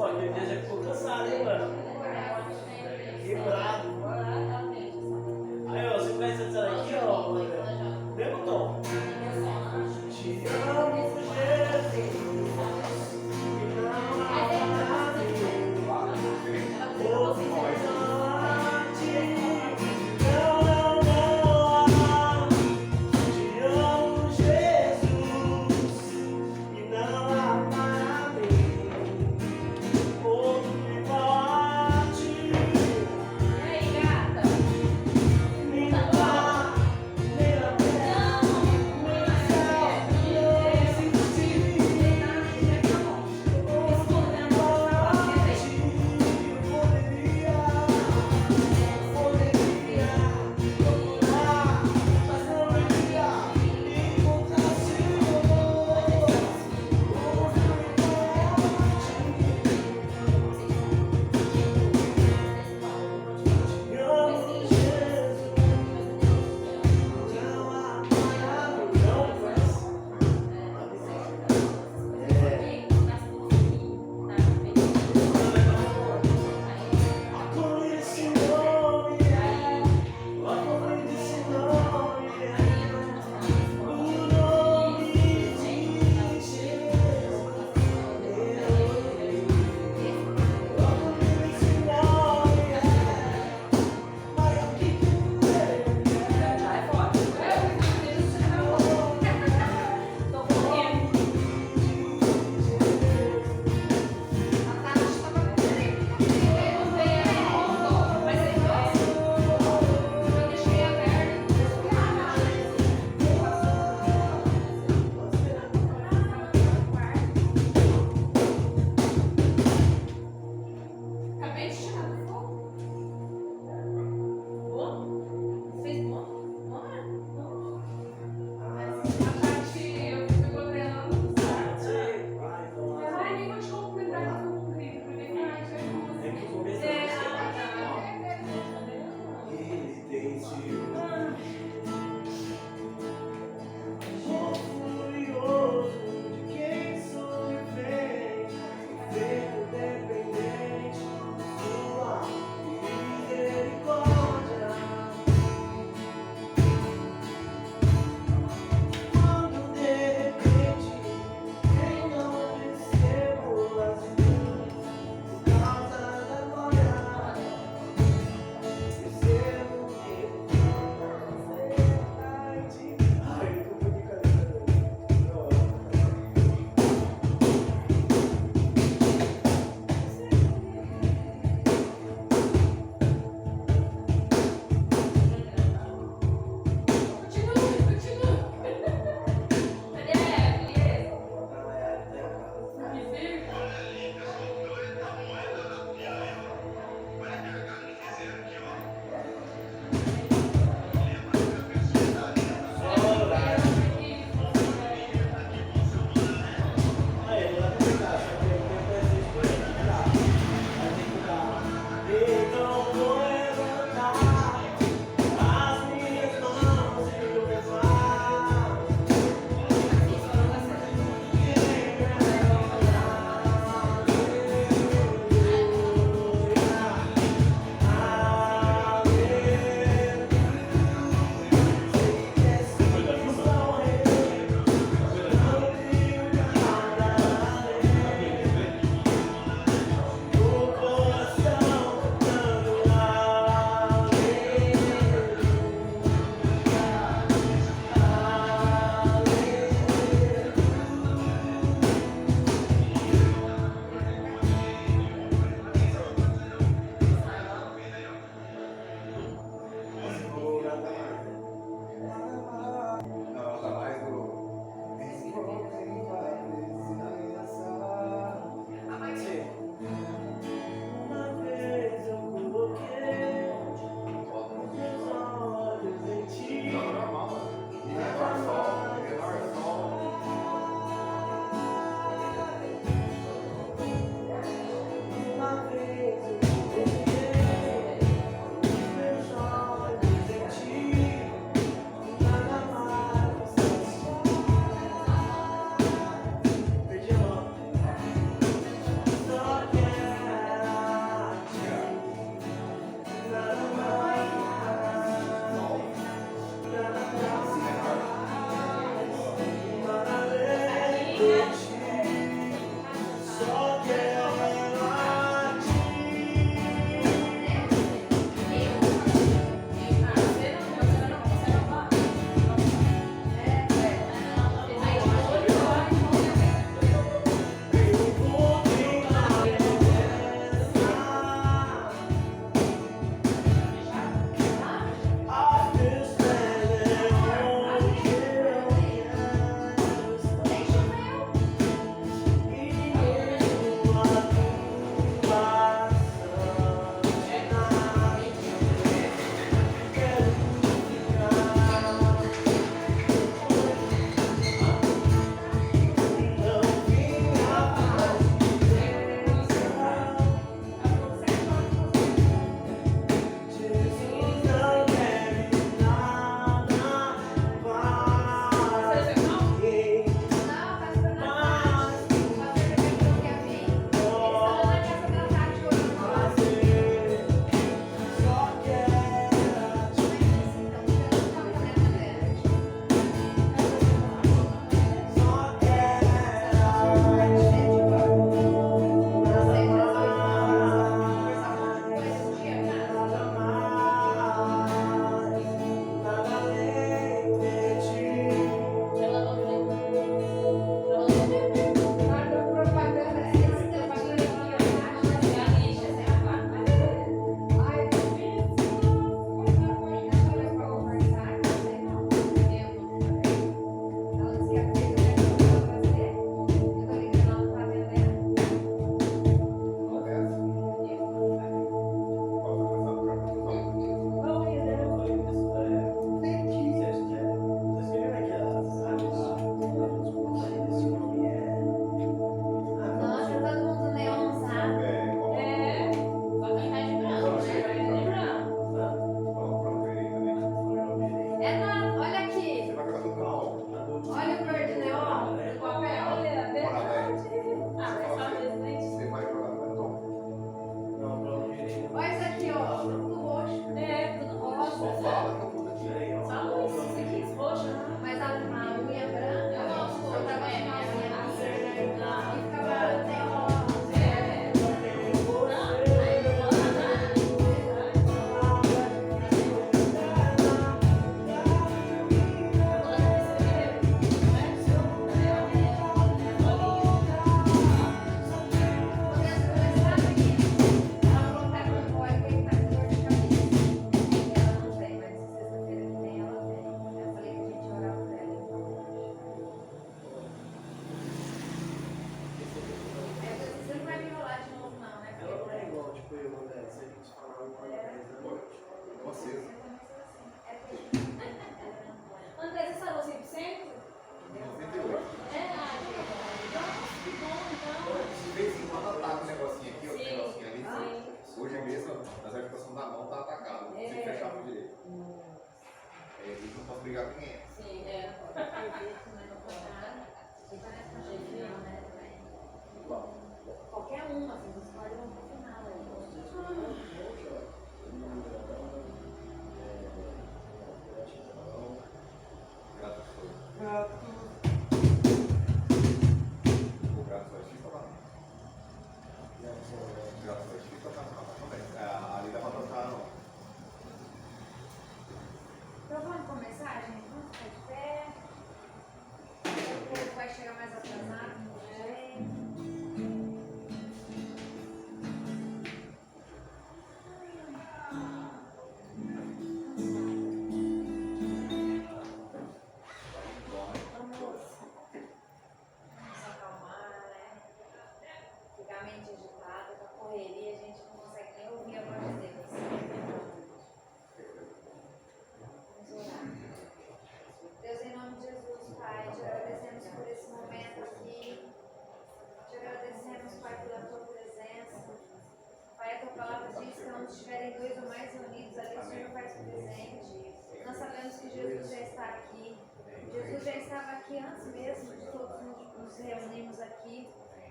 aquele dia já ficou cansado, hein, mano? Quebrado. Aí, ó, você conhece essa daqui, ó, mesmo tom. Te amo, Jesus, e não há mim. Vou falar de não, não, não. Te amo, Jesus, e não há para mim. Outro igual a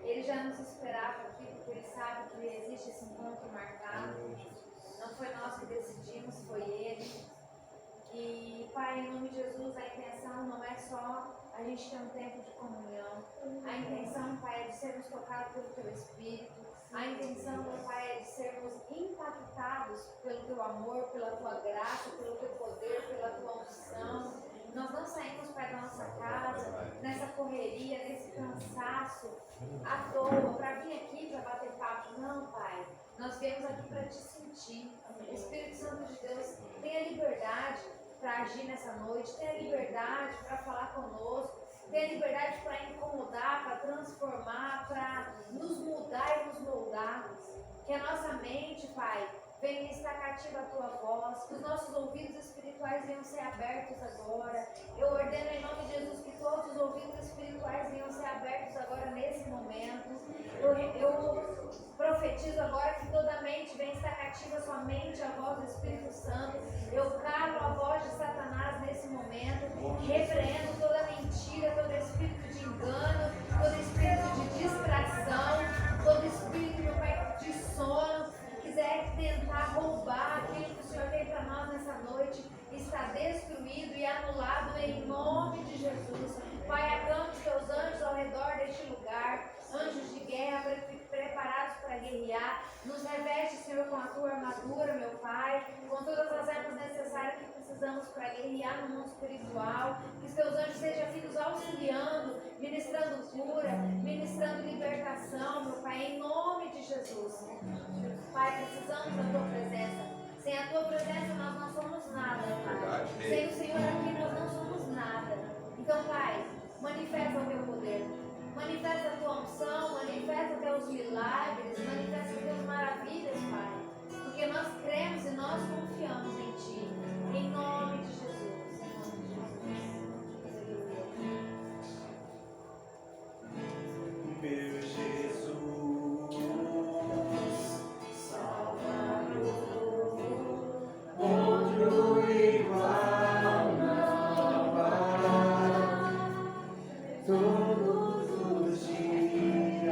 Ele já nos esperava aqui, porque Ele sabe que existe esse encontro marcado. Não foi nós que decidimos, foi Ele. E, Pai, em nome de Jesus, a intenção não é só a gente ter um tempo de comunhão. A intenção, Pai, é de sermos tocados pelo Teu Espírito. A intenção, meu Pai, é de sermos impactados pelo Teu amor, pela Tua graça, pelo Teu poder, pela Tua unção. Nós não saímos, Pai, da nossa casa, nessa correria, nesse cansaço, à toa, para vir aqui, para bater papo. Não, Pai. Nós viemos aqui para te sentir. O Espírito Santo de Deus tem a liberdade para agir nessa noite, tem a liberdade para falar conosco, tem a liberdade para incomodar, para transformar, para nos mudar e nos moldar. Que a nossa mente, Pai, venha estar cativa a Tua voz, que os nossos ouvidos espirituais venham ser abertos agora. Eu ordeno em nome de Jesus que todos os ouvidos espirituais venham ser abertos agora nesse momento. Eu profetizo agora que toda mente venha estar cativa somente a voz do Espírito Santo. Eu calo a voz de Satanás nesse momento, repreendo toda mentira, todo espírito de engano, todo espírito de distração, todo espírito, meu Pai, de sono, que quiser tentar roubar aquilo que o Senhor tem para nós nessa noite, está destruído e anulado em nome de Jesus. Pai, acampa os teus anjos ao redor deste lugar, anjos de guerra preparados para guerrear. Nos reveste, Senhor, com a tua armadura, meu Pai, com todas as armas necessárias que precisamos para guerrear no mundo espiritual. Que os teus anjos sejam aqui nos auxiliando, ministrando cura, ministrando libertação, meu Pai, em nome de Jesus. Pai, precisamos da tua presença. Sem a tua presença nós não somos nada, Pai. Sem o Senhor aqui nós não somos nada. Então, Pai, manifesta o teu poder. Manifesta a tua unção, manifesta teus milagres, manifesta teus maravilhas, Pai. Porque nós cremos e nós confiamos em Ti. Em nome de Jesus. Meu Jesus, Salvador, outro igual não há. Todos os dias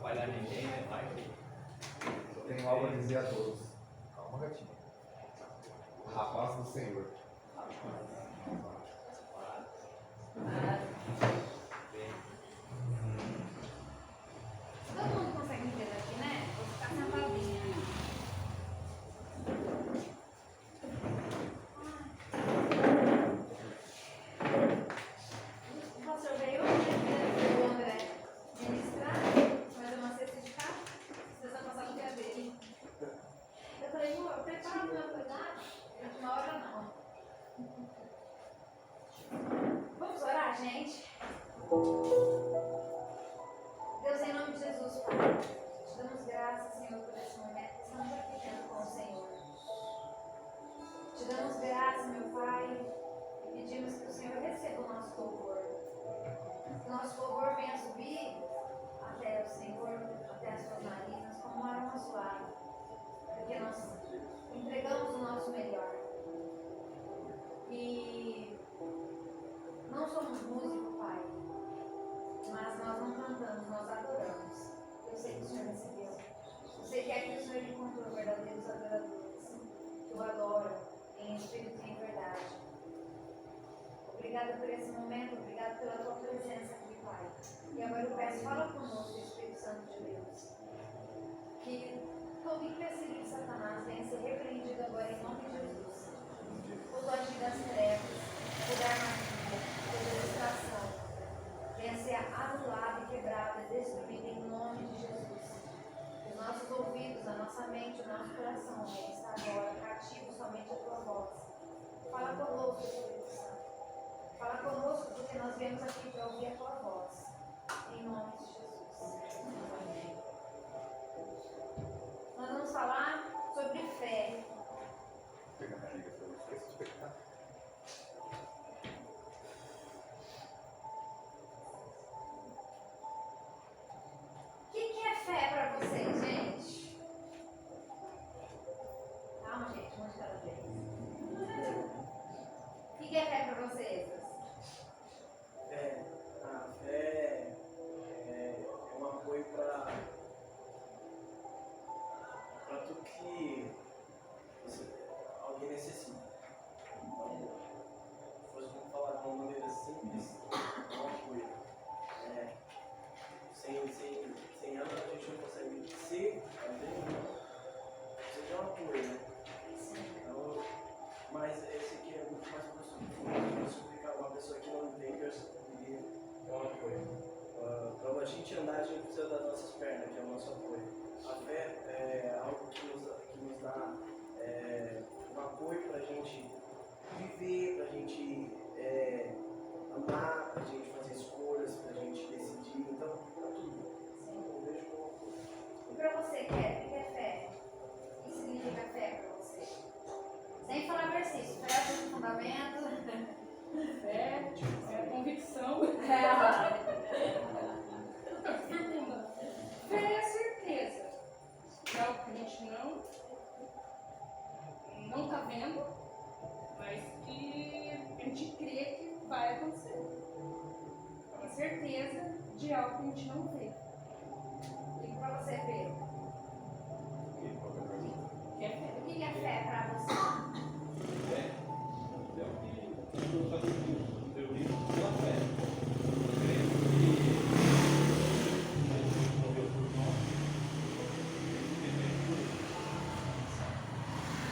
atrapalhar ninguém, né? Vai que. Eu tenho algo a dizer a todos. Calma, gatinho. Rapaz do Senhor. Todo mundo consegue me ver aqui, né? Vou ficar sentadinha. O pastor veio hoje, o André ministrar, fazer uma cesta de carro. Vocês vão passar no dia dele. Eu falei, amor, prepara o meu cuidado. De uma hora não. Vamos orar, gente? Deus, em nome de Jesus, Pai, te damos graças, Senhor, por esse momento que estamos aqui dentro com o Senhor. Te damos graças, meu Pai, e pedimos que o Senhor receba o nosso louvor. Que o nosso louvor venha subir até o Senhor, até as suas narinas, como um aroma suave. Porque nós entregamos o nosso melhor. E não somos músicos, Pai, mas nós não cantamos, nós adoramos. Eu sei que o Senhor recebeu. Eu sei que aqui o Senhor encontrou verdadeiros adoradores que o adoram em espírito e em verdade. Obrigada por esse momento, obrigada pela tua presença aqui, Pai. E agora eu peço, fala conosco, Espírito Santo de Deus, que todo empecilho de Satanás venha ser repreendido agora em nome de Jesus. Todo agir das trevas, toda armadilha, toda distração, venha ser anulada e quebrada, destruída em nome de Jesus. Os nossos ouvidos, a nossa mente, o nosso coração venha estar agora cativo somente a tua voz. Fala conosco, Espírito Santo. Fala conosco porque nós viemos aqui para ouvir a tua voz. Em nome de Jesus. Nós vamos falar sobre fé. Pega a barriga para você suspeitar. O que é fé para vocês, gente? Calma, gente, uma de cada vez. O que é fé para vocês? A fé é um apoio para tudo que alguém necessita. Então, se fosse falar de uma maneira simples, é um apoio. Sem ela a gente não consegue ser alguém, precisa de um apoio, né? Então, mas esse aqui é muito mais profundo. Posso explicar uma pessoa que não entende, eu conseguiria é um apoio. Para a gente andar, a gente precisa das nossas pernas, que é o nosso apoio. A fé é algo que nos dá um apoio para a gente viver, para a gente amar, para a gente fazer escolhas, para a gente decidir. Então, para tudo. Eu vejo como apoio. E para você, Kelly, o que é fé? O que significa fé para você? Sem falar versículo, fé é o fundamento. Fé é convicção. Profunda. Fé é certeza de algo que a gente não está vendo, mas que a gente crê que vai acontecer. É uma certeza de algo que a gente não vê. E para você, Pedro? Que é fé. O que é fé para você? É o que eu faço eu vivo pela fé. Eu creio que Jesus morreu por nós. O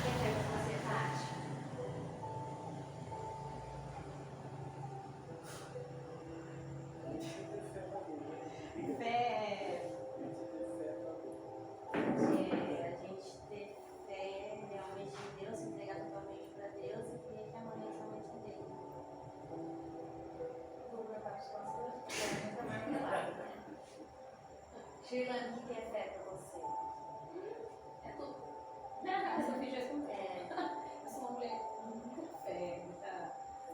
que é fé para você, Tati? Fé é a gente ter fé realmente em Deus, se entregar totalmente para Deus e crer que amanhã somente dele. Vou colocar os pastores, que é muito marmelada, né? Shirley, o que é fé para você? É tudo. Essa eu fiz responder. Eu sou uma mulher com muita fé,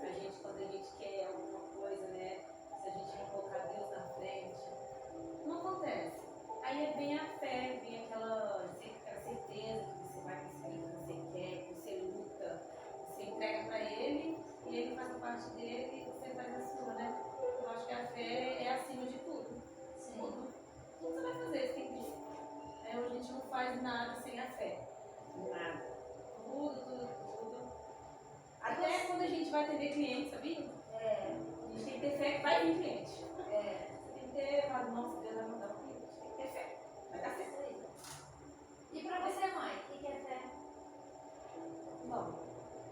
a gente, quando a gente quer alguma coisa, né? Se a gente não colocar Deus na frente, não acontece. Aí vem a fé, vem aquela certeza que você vai conseguir, que você quer, que você luta, você entrega para Ele e Ele faz a parte dele e você faz a sua, né? Eu acho que a fé é acima de tudo. Sim. Tudo. Tudo você vai fazer, você tem faz nada sem a fé. Nada. Tudo. Até quando a gente vai atender cliente, sabia? A gente tem que ter fé que vai vir cliente. Você tem que ter, falar, nossa, Deus vai mandar um cliente. Tem que ter fé. Vai dar fé. E pra você, mãe, o que é fé? Bom,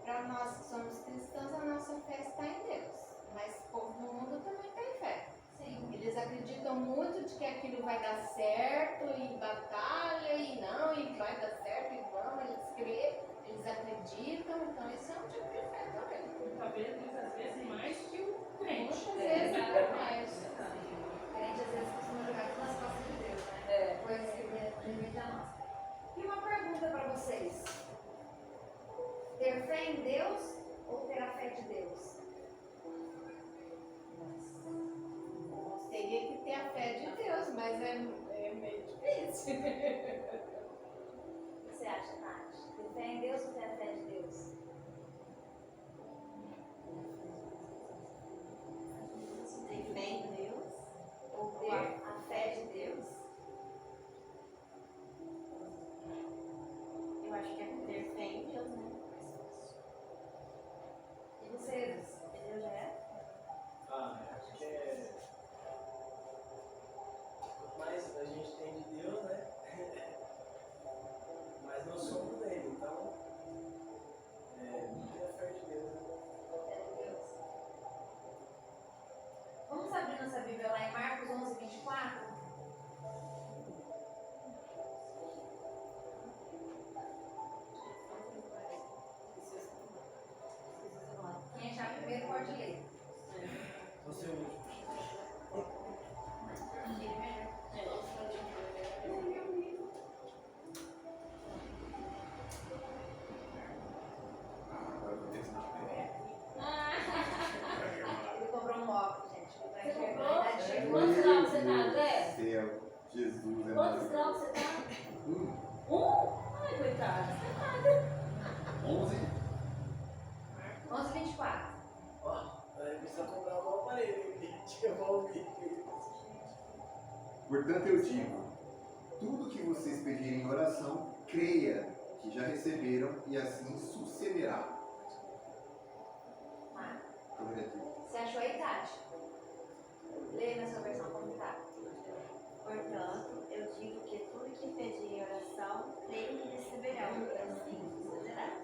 para nós que somos cristãos, a nossa fé está em Deus. Mas o povo do mundo também tem fé. Sim. Eles acreditam muito de que aquilo vai dar certo e batalha e não, e vai dar certo e vão, eles creem, eles acreditam, então isso é um tipo de fé também. Talvez, às vezes, mais que o crente. Muitas vezes é mais. A gente às vezes costuma jogar tudo nas costas de Deus, né? Coisas que dependem da nossa. E uma pergunta pra vocês. Ter fé em Deus ou ter a fé de Deus? Nós teria que ter a fé de Deus, mas é meio difícil. O que você acha, Nath? Ter fé em Deus ou ter a fé de Deus? Tem fé em Deus? Ou ter a fé de Deus? Eu acho que é ter fé em Deus, né? E vocês? Deus já é? Acho que é. Quanto mais a gente tem de Deus, né? Mas nós somos dele, então. Muita fé de Deus, né? Fé de Deus. Vamos abrir nossa Bíblia lá em Marcos 11, 24? Quem achar primeiro pode ler. Você é o último. Agora eu vou testar. Ele comprou um óculos, gente. Vai Você enxergar. comprou? A idade chegou. Quantos graus você tá, André? Céu, Jesus é Quantos graus você tá? Hum, Ai, coitado. Você tá nada. 11. 11, 24. Ó, aí precisa comprar um aparelho, gente. Eu vou ouvir. Portanto, eu digo: tudo que vocês pedirem em oração, creia que já receberam e assim sucederá. Marcos. Glória a Deus. Você achou aí, Tati? Lê na sua versão como tá. Portanto, eu digo que tudo que pedir em oração, creio que receberão, e assim sucederá.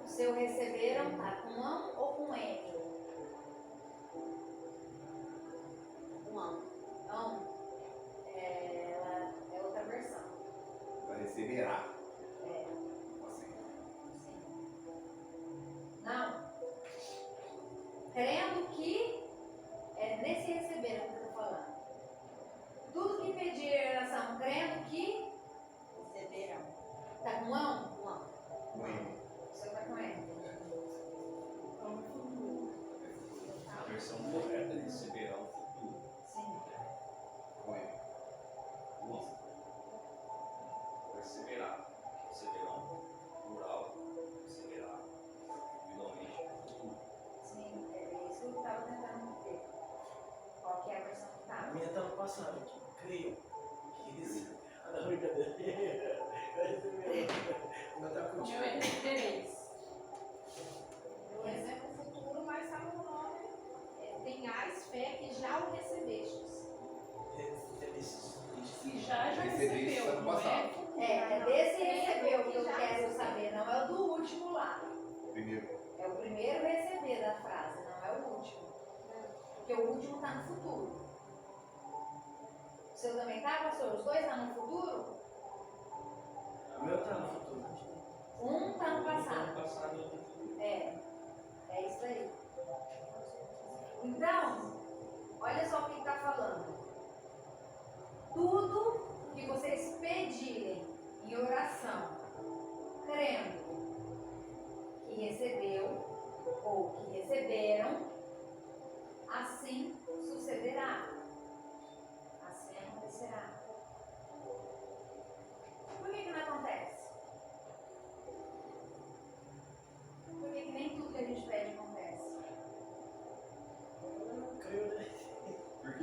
O seu receberam tá com ão ou com N? Ão. Ão. Ela é outra versão. Vai receberá. É. Assim. Sim. Não. Crendo que é nesse receberam que eu estou falando. Tudo que pedir em oração, crendo que Receberão. tá com ão? Ão. Com M. O seu tá com N. A versão correta é receberá o futuro. Sim. Com M. Nossa. Receberá. Receberão. Plural. Receberá. Finalmente, futuro. Sim. É isso que eu estava tentando ver. Qual que é a versão que A tá? minha tá no passado aqui. Creio. Que isso? Ah, não, brincadeira. Não tá O meu contigo. é recebereis. Mas é no futuro, mas sabe o nome? Tenhais fé que já o recebestes. Se já Recebi isso recebeu, ano não é? passado. É desse recebeu que eu quero saber, não é o do último lá. Primeiro. É o primeiro receber da frase, não é o último. Porque o último está no futuro. O seu também tá, pastor? Os dois estão no futuro? O meu tá no futuro. Um está no passado. Passado e outro futuro. É isso aí. Então, olha só o que está falando. Tudo que vocês pedirem em oração, crendo que recebeu ou que receberam, assim sucederá. Assim acontecerá. Por que não acontece? Por que nem tudo que a gente pede acontece? Eu creio, né? Por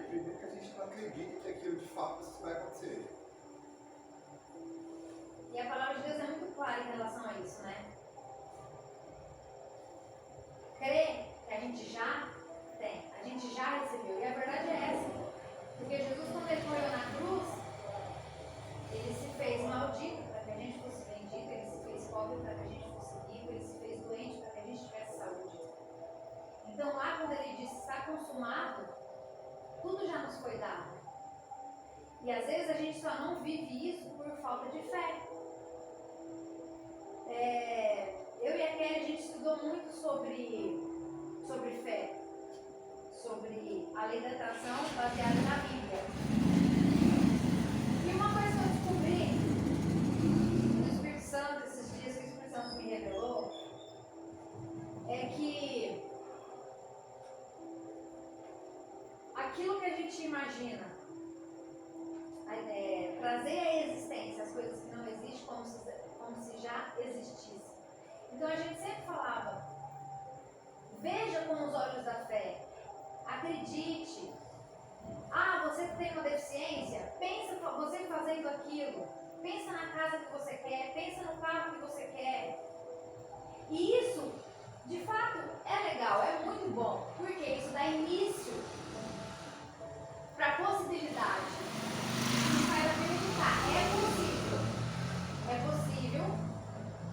nos foi dado. E às vezes a gente só não vive isso por falta de fé. Eu e a Kelly, a gente estudou muito sobre fé, sobre a lei da atração baseada na Bíblia. E uma coisa que eu descobri do Espírito Santo, esses dias que o Espírito Santo me revelou, é que aquilo que a gente imagina, trazer à existência as coisas que não existem como se já existissem. Então a gente sempre falava, veja com os olhos da fé, acredite. Ah, você tem uma deficiência? Pensa você fazendo aquilo. Pensa na casa que você quer, pensa no carro que você quer. E isso, de fato, é legal, é muito bom, porque isso dá início para a possibilidade. Isso faz acreditar, é possível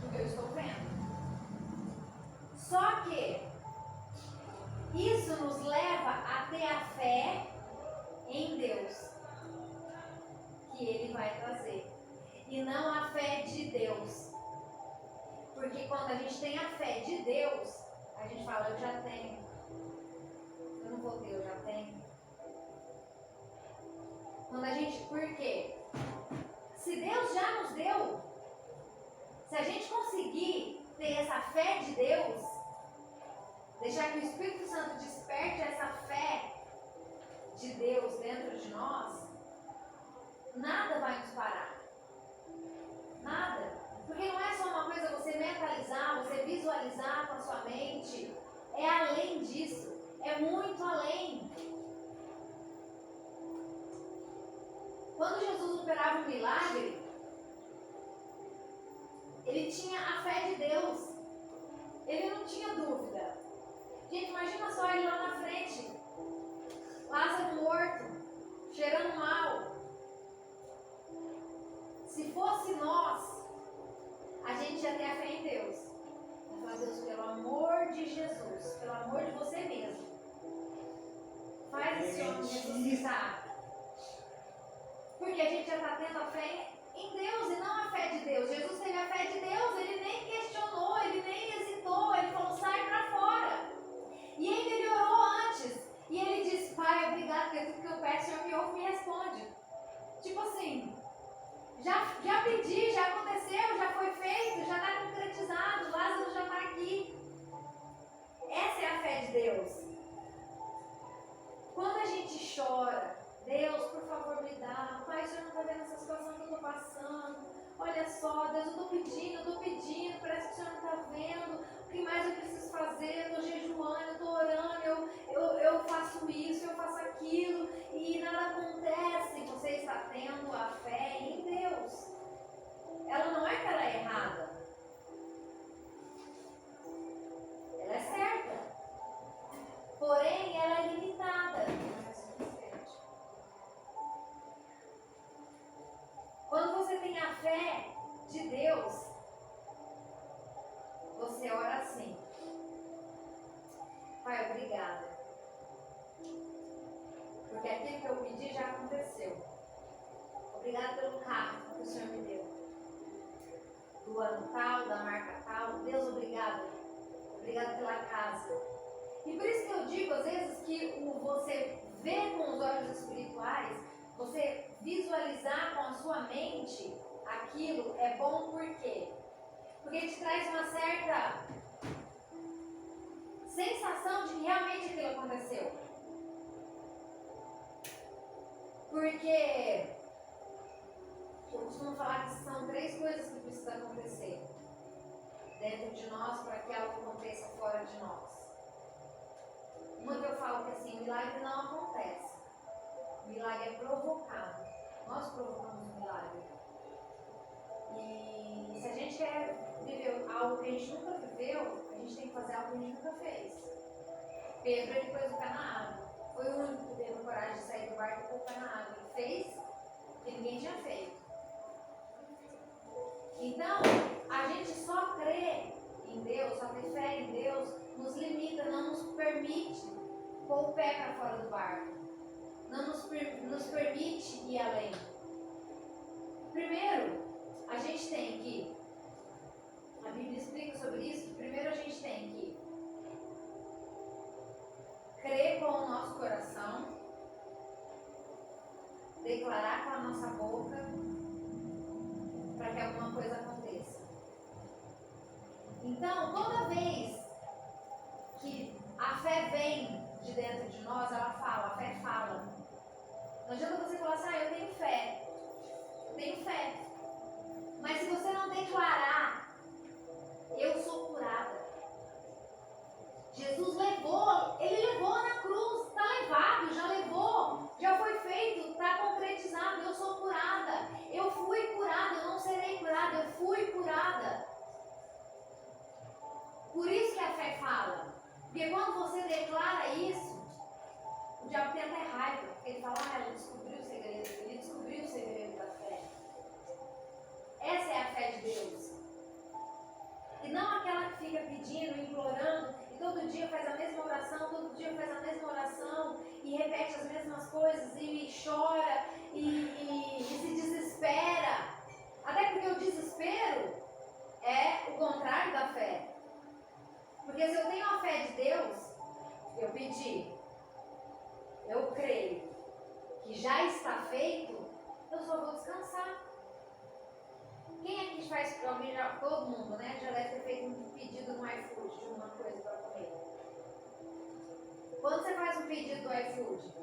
o que eu estou vendo. Só que isso nos leva a ter a fé em Deus, que Ele vai trazer, e não a fé de Deus. Porque quando a gente tem a fé de Deus, a gente fala, eu já tenho. Eu não vou ter, eu já tenho. Quando a gente, por quê? Se Deus já nos deu, se a gente conseguir ter essa fé de Deus, deixar que o Espírito Santo desperte essa fé de Deus dentro de nós, nada vai nos parar. Nada. Porque não é só uma coisa você mentalizar, você visualizar com a sua mente. É além disso. É muito além. Quando Jesus operava um milagre, ele tinha a fé de Deus. Ele não tinha dúvida. Gente, imagina só ele lá na frente. Lázaro morto, cheirando mal. Se fosse nós, a gente ia ter a fé em Deus. Vai falar, Deus, pelo amor de Jesus, pelo amor de você mesmo, faz esse homem ressuscitar. Porque a gente já está tendo a fé em Deus e não a fé de Deus. Jesus teve a fé de Deus, ele nem questionou, ele nem hesitou, ele falou, sai para fora. E ainda ele orou antes. E ele disse, Pai, obrigado, porque tudo que eu peço, o Senhor me ouve e me responde. Tipo assim, já pedi, já aconteceu, já foi feito, já está concretizado, Lázaro já está aqui. Essa é a fé de Deus. Quando a gente chora, Deus, por favor, me dá. Pai, o Senhor não está vendo essa situação que eu estou passando. Olha só, Deus, eu estou pedindo, parece que o Senhor não está vendo. O que mais eu preciso fazer? Eu estou jejuando, eu estou orando, eu faço isso, eu faço aquilo, e nada acontece. Você está tendo a fé em Deus. Ela não é que ela é errada. Ela é certa. Porém, ela é limitada. Quando você tem a fé de Deus, você ora assim, Pai, obrigada, porque aquilo que eu pedi já aconteceu. Obrigada pelo carro que o Senhor me deu, do ano tal, da marca tal. Deus, obrigada. Obrigada pela casa. E por isso que eu digo, às vezes, que você vê com os olhos espirituais, você visualizar com a sua mente aquilo é bom. Por quê? Porque te traz uma certa sensação de que realmente aquilo aconteceu. Porque eu costumo falar que são 3 coisas que precisam acontecer dentro de nós para que algo aconteça fora de nós. Uma que eu falo que assim, o milagre não acontece. O milagre é provocado. Nós provocamos o milagre. E se a gente quer viver algo que a gente nunca viveu, a gente tem que fazer algo que a gente nunca fez. Pedro, ele pôs o pé na água. Foi o único que teve coragem de sair do barco e pôr o pé na água. Ele fez o que ninguém tinha feito. Então, a gente só crê em Deus, só ter fé em Deus, nos limita, não nos permite pôr o pé para fora do barco. Não nos gente tem que, a Bíblia explica sobre isso, primeiro a gente tem que crer com o nosso coração, declarar com a nossa boca, para que alguma coisa aconteça. Então, toda vez que a fé vem de dentro de nós, ela fala, a fé fala. Não adianta você falar assim, eu tenho fé. Eu tenho fé. Mas se você não declarar, eu sou curada. Jesus levou, ele levou na cruz, está levado, já levou, já foi feito, está concretizado, eu sou curada. Eu fui curada, eu não serei curada, eu fui curada. Por isso que a fé fala. Porque quando você declara isso, o diabo tem até raiva. Porque ele fala, ele descobriu o segredo. Ele descobriu o segredo da fé. Essa é a fé de Deus. E não aquela que fica pedindo, implorando, e todo dia faz a mesma oração, todo dia faz a mesma oração, e repete as mesmas coisas, e chora, e se desespera. Até porque o desespero é o contrário da fé. Porque se eu tenho a fé de Deus, eu pedi, eu creio que já está feito, eu só vou descansar. Quem aqui faz, todo mundo, né? Já deve ter feito um pedido no iFood de uma coisa para comer. Quando você faz um pedido do iFood,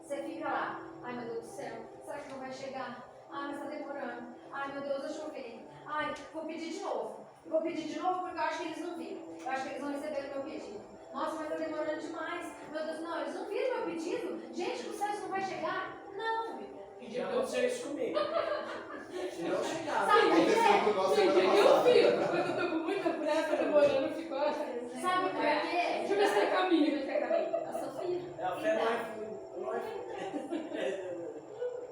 você fica lá, ai meu Deus do céu, será que não vai chegar? Ai, mas está demorando. Ai meu Deus, deixa eu ver. Ai, vou pedir de novo. Vou pedir de novo porque eu acho que eles não viram. Eu acho que eles vão receber o meu pedido. Nossa, mas está demorando demais. Meu Deus, não, eles não viram meu pedido? Gente do céu, isso não vai chegar? Não. Já aconteceu isso comigo. Se não chegava. Sabe por quê? Aconteceu com o nosso semana Gente, eu passada. fico. Quando eu tô com muita pressa, demorando, eu fico. Sabe por quê? Deixa eu ver se é caminho, deixa eu ver caminho. A Sofia. A fé não é.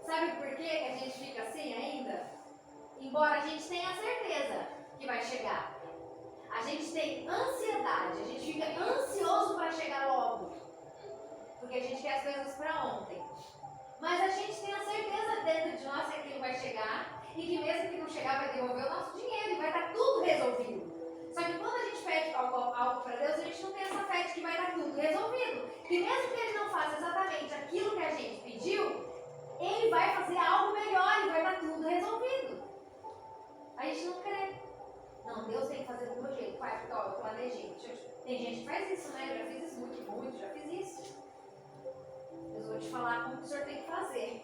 Sabe por quê que a gente fica assim ainda? Embora a gente tenha certeza que vai chegar. A gente tem ansiedade, a gente fica ansioso para chegar logo. Porque a gente quer as coisas para ontem. Mas a gente tem a certeza dentro de nós que aquilo vai chegar e que mesmo que não chegar vai devolver o nosso dinheiro e vai estar tudo resolvido. Só que quando a gente pede algo para Deus, a gente não tem essa fé de que vai estar tudo resolvido. E mesmo que Ele não faça exatamente aquilo que a gente pediu, Ele vai fazer algo melhor e vai estar tudo resolvido. A gente não crê. Não, Deus tem que fazer do meu jeito. Pai, porque eu planejei. Tem gente que faz isso, né? Eu já fiz isso muito, já fiz isso. Eu vou te falar como que o senhor tem que fazer.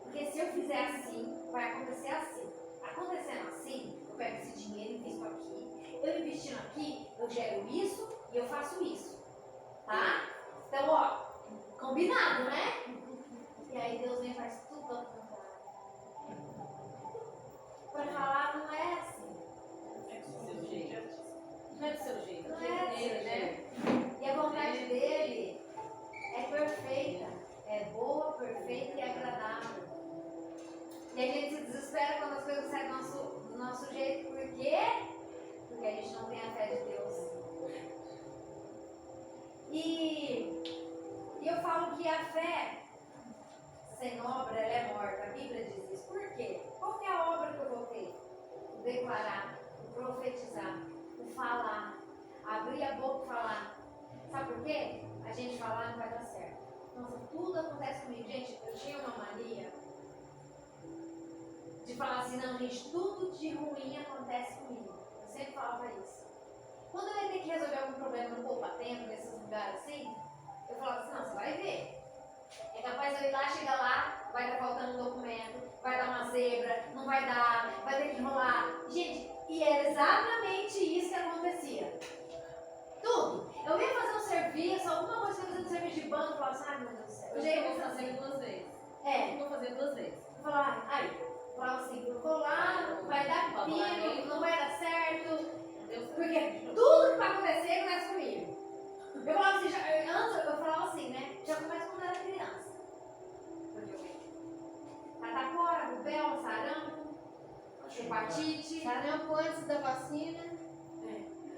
Porque se eu fizer assim, vai acontecer assim. Acontecendo assim, eu pego esse dinheiro e invisto aqui. Eu investindo aqui, eu gero isso e eu faço isso. Tá? Então, combinado, né? E aí Deus vem e faz tudo ao contrário. Pra falar não é assim. É do seu jeito. Não é do seu jeito. Não é dele, né? E a vontade dele é perfeita, é boa, perfeita e agradável. E a gente se desespera quando as coisas saem do nosso jeito. Por quê? Porque a gente não tem a fé de Deus. E eu falo que a fé sem obra ela é morta. A Bíblia diz isso. Por quê? Qual que é a obra que eu vou ter? O declarar, o profetizar, o falar, abrir a boca e falar. Sabe por quê? A gente falar não vai dar certo. Nossa, tudo acontece comigo. Gente, eu tinha uma mania de falar assim, não, gente, tudo de ruim acontece comigo. Eu sempre falava isso. Quando eu ia ter que resolver algum problema no Poupa Tempo, nesses lugares assim, eu falava assim, não, você vai ver. É capaz de eu ir lá, chegar lá, vai estar faltando um documento, vai dar uma zebra, não vai dar, vai ter que enrolar. Gente, e era exatamente isso que acontecia. Tudo. Eu ia fazer um serviço, alguma coisa que eu ia fazer um serviço de banco, eu falava assim, ai meu Deus do céu. Eu já vou fazer duas vezes. É. Eu vou fazer duas vezes. Eu falava, falava assim, eu vou lá, vai dar pepino, não vai dar certo. Porque tudo que vai acontecer acontece comigo. Eu falava assim, antes eu falava assim, né? Já começa quando eu era criança. Catapora, rubéola, sarampo, hepatite. Sarampo antes da vacina.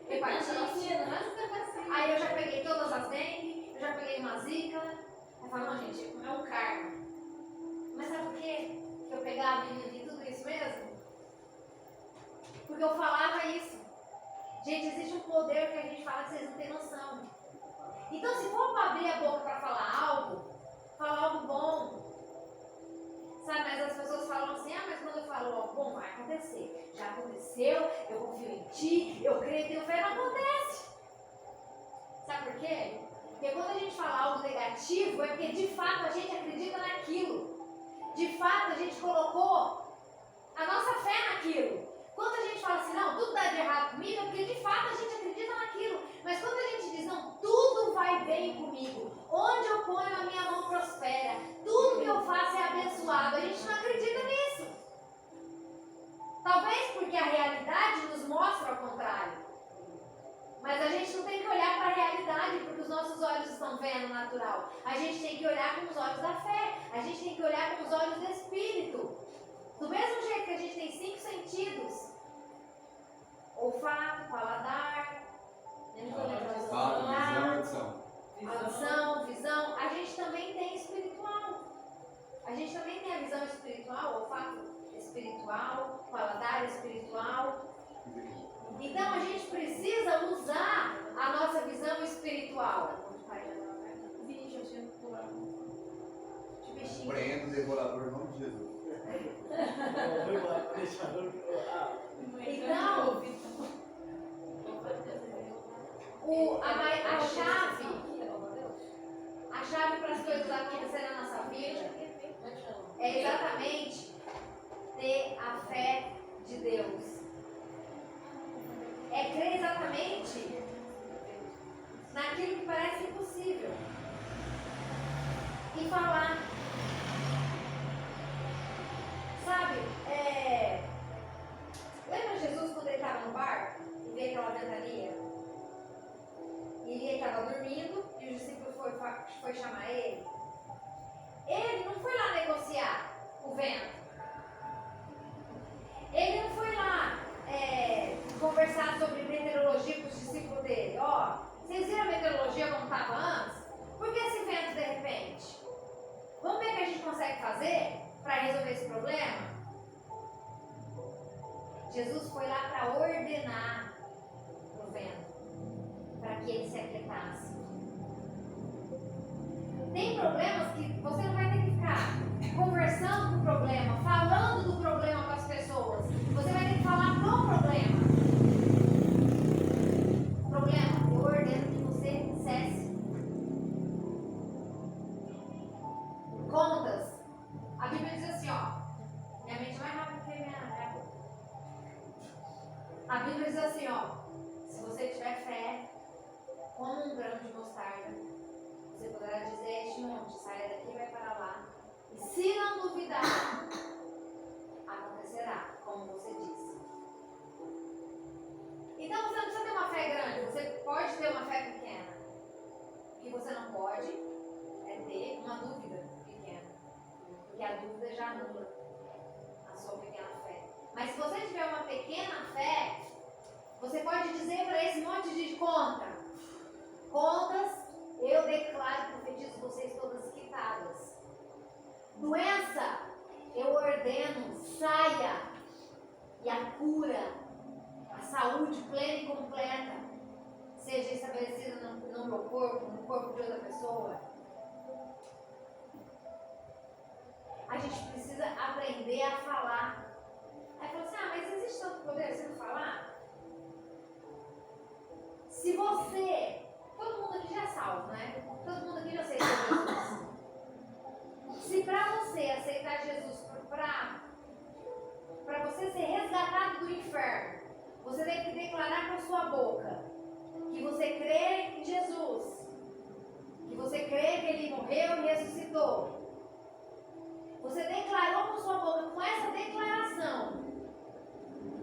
Hepatite. Antes da vacina. Aí eu já peguei todas as dengue, eu já peguei uma zika. Aí eu falo, não, gente, é um karma. Mas sabe por quê? Que eu eu pegava e vivia tudo isso mesmo? Porque eu falava isso. Gente, existe um poder que a gente fala que vocês não têm noção. Então, se for para abrir a boca para falar algo bom. Sabe, mas as pessoas falam assim, mas quando eu falo algo bom, vai acontecer. Já aconteceu, eu confio em ti, eu creio, tenho fé, não acontece. Sabe por quê? Porque quando a gente fala algo negativo, é porque de fato a gente acredita naquilo. De fato a gente colocou a nossa fé naquilo. Quando a gente fala assim, não, tudo dá de errado comigo, é porque de fato a gente acredita naquilo. Mas quando a gente diz, não, tudo vai bem comigo, onde eu ponho a minha mão prospera, tudo que eu faço é abençoado, a gente não acredita nisso. Talvez porque a realidade nos mostra ao contrário. Mas a gente não tem que olhar para a realidade, porque os nossos olhos estão vendo o natural. A gente tem que olhar com os olhos da fé, a gente tem que olhar com os olhos do Espírito. Do mesmo jeito que a gente tem 5 sentidos, olfato, paladar, audição, visão, a gente também tem espiritual. A gente também tem a visão espiritual, olfato espiritual, paladar espiritual. Então a gente precisa usar a nossa visão espiritual. Prenda o devorador em nome de Jesus. Então, a chave para as coisas acontecerem na nossa vida é exatamente ter a fé de Deus. É crer exatamente naquilo que parece impossível. E falar. Sabe, lembra Jesus quando ele estava no barco e veio aquela ventania? E ele estava dormindo e o discípulo foi chamar ele. Ele não foi lá negociar o vento. Ele não foi lá conversar sobre meteorologia com os discípulos dele. Vocês viram a meteorologia como estava antes? Por que esse vento de repente? Vamos ver o que a gente consegue fazer para resolver esse problema? Jesus foi lá para ordenar o vento, para que ele se aquietasse. Tem problemas que você não vai ter que ficar conversando com o problema, falando do problema com as pessoas. Você vai ter que falar pro problema. Problema, eu ordeno que você cesse. Contas. A Bíblia diz assim, minha mente é mais rápida que minha boca. A Bíblia diz assim, se você tiver fé, como um grão de mostarda, você poderá dizer a este monte, saia daqui e vai para lá. E se não duvidar, acontecerá, como você disse. Então você não precisa ter uma fé grande, você pode ter uma fé pequena. O que você não pode é ter uma dúvida pequena. Porque a dúvida já anula a sua pequena fé. Mas se você tiver uma pequena fé, você pode dizer para esse monte de contas, eu declaro e profetizo vocês todas quitadas. Doença, eu ordeno, saia. E a cura, a saúde plena e completa, seja estabelecida no meu corpo, no corpo de outra pessoa. A gente precisa aprender a falar. Aí fala assim, mas existe tanto poder você não falar? Se você, todo mundo aqui já é salvo, né? Todo mundo aqui já aceita Jesus. Se para você aceitar Jesus, para você ser resgatado do inferno, você tem que declarar com a sua boca que você crê em Jesus, que você crê que Ele morreu e ressuscitou. Você declarou com sua boca, com essa declaração,